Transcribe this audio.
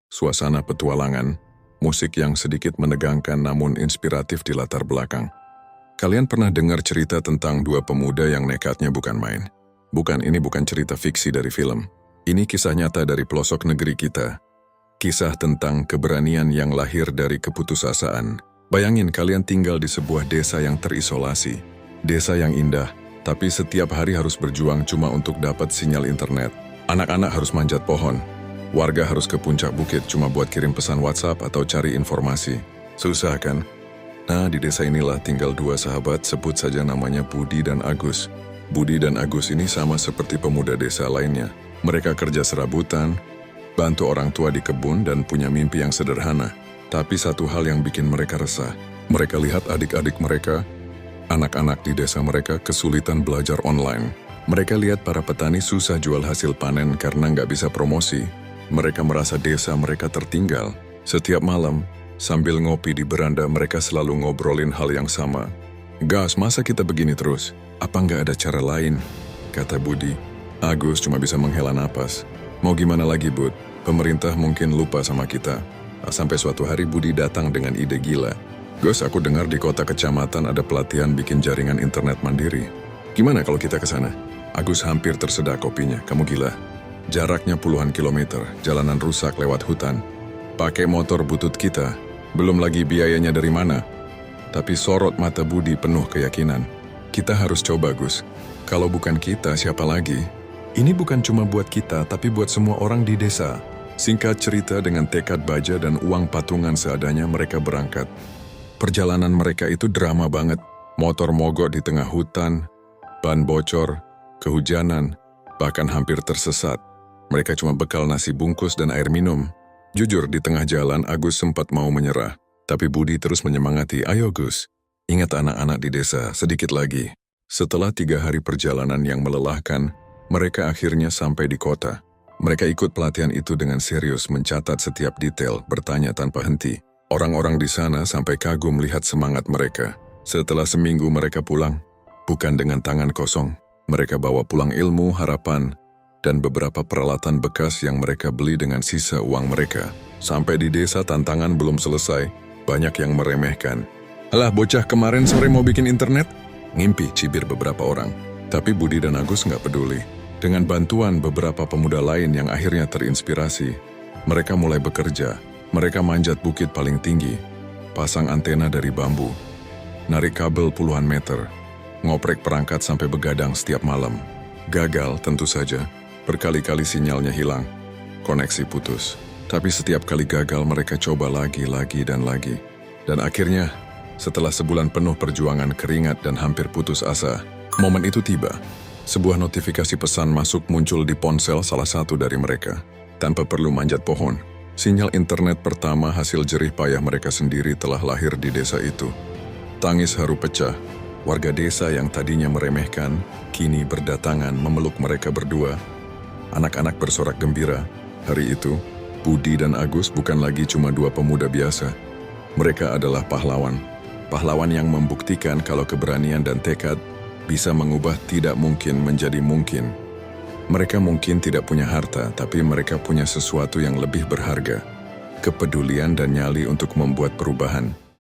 suasana petualangan, musik yang sedikit menegangkan namun inspiratif di latar belakang. Kalian pernah dengar cerita tentang dua pemuda yang nekatnya bukan main? Ini bukan cerita fiksi dari film. Ini kisah nyata dari pelosok negeri kita. Kisah tentang keberanian yang lahir dari keputusasaan. Bayangin kalian tinggal di sebuah desa yang terisolasi. Desa yang indah, tapi setiap hari harus berjuang cuma untuk dapat sinyal internet. Anak-anak harus manjat pohon. Warga harus ke puncak bukit cuma buat kirim pesan WhatsApp atau cari informasi. Susah kan? Nah, di desa inilah tinggal dua sahabat, sebut saja namanya Budi dan Agus. Budi dan Agus ini sama seperti pemuda desa lainnya. Mereka kerja serabutan, bantu orang tua di kebun dan punya mimpi yang sederhana. Tapi satu hal yang bikin mereka resah. Mereka lihat adik-adik mereka, anak-anak di desa mereka kesulitan belajar online. Mereka lihat para petani susah jual hasil panen karena nggak bisa promosi. Mereka merasa desa mereka tertinggal. Setiap malam, sambil ngopi di beranda, mereka selalu ngobrolin hal yang sama. "Gas, masa kita begini terus? Apa nggak ada cara lain?" kata Budi. Agus cuma bisa menghela napas. "Mau gimana lagi, Bud? Pemerintah mungkin lupa sama kita." Sampai suatu hari Budi datang dengan ide gila. "Gus, aku dengar di kota kecamatan ada pelatihan bikin jaringan internet mandiri. Gimana kalau kita ke sana?" Agus hampir tersedak kopinya. "Kamu gila. Jaraknya puluhan kilometer, jalanan rusak lewat hutan. Pakai motor butut kita, belum lagi biayanya dari mana?" Tapi sorot mata Budi penuh keyakinan. "Kita harus coba, Gus. Kalau bukan kita, siapa lagi? Ini bukan cuma buat kita, tapi buat semua orang di desa." Singkat cerita, dengan tekad baja dan uang patungan seadanya mereka berangkat. Perjalanan mereka itu drama banget. Motor mogok di tengah hutan, ban bocor, kehujanan, bahkan hampir tersesat. Mereka cuma bekal nasi bungkus dan air minum. Jujur, di tengah jalan Agus sempat mau menyerah. Tapi Budi terus menyemangati, "Ayo Gus, ingat anak-anak di desa, sedikit lagi." Setelah 3 hari perjalanan yang melelahkan, mereka akhirnya sampai di kota. Mereka ikut pelatihan itu dengan serius, mencatat setiap detail, bertanya tanpa henti. Orang-orang di sana sampai kagum melihat semangat mereka. Setelah seminggu mereka pulang, bukan dengan tangan kosong. Mereka bawa pulang ilmu, harapan, dan beberapa peralatan bekas yang mereka beli dengan sisa uang mereka. Sampai di desa tantangan belum selesai, banyak yang meremehkan. "Alah, bocah kemarin sore mau bikin internet?" Ngimpi, cibir beberapa orang. Tapi Budi dan Agus nggak peduli. Dengan bantuan beberapa pemuda lain yang akhirnya terinspirasi, mereka mulai bekerja. Mereka manjat bukit paling tinggi, pasang antena dari bambu, narik kabel puluhan meter, ngoprek perangkat sampai begadang setiap malam. Gagal tentu saja, berkali-kali sinyalnya hilang, koneksi putus. Tapi setiap kali gagal mereka coba lagi dan lagi. Dan akhirnya, setelah sebulan penuh perjuangan, keringat dan hampir putus asa, momen itu tiba. Sebuah notifikasi pesan masuk muncul di ponsel salah satu dari mereka. Tanpa perlu manjat pohon, sinyal internet pertama hasil jerih payah mereka sendiri telah lahir di desa itu. Tangis haru pecah. Warga desa yang tadinya meremehkan, kini berdatangan memeluk mereka berdua. Anak-anak bersorak gembira. Hari itu, Budi dan Agus bukan lagi cuma dua pemuda biasa. Mereka adalah pahlawan. Pahlawan yang membuktikan kalau keberanian dan tekad bisa mengubah tidak mungkin menjadi mungkin. Mereka mungkin tidak punya harta, tapi mereka punya sesuatu yang lebih berharga. Kepedulian dan nyali untuk membuat perubahan.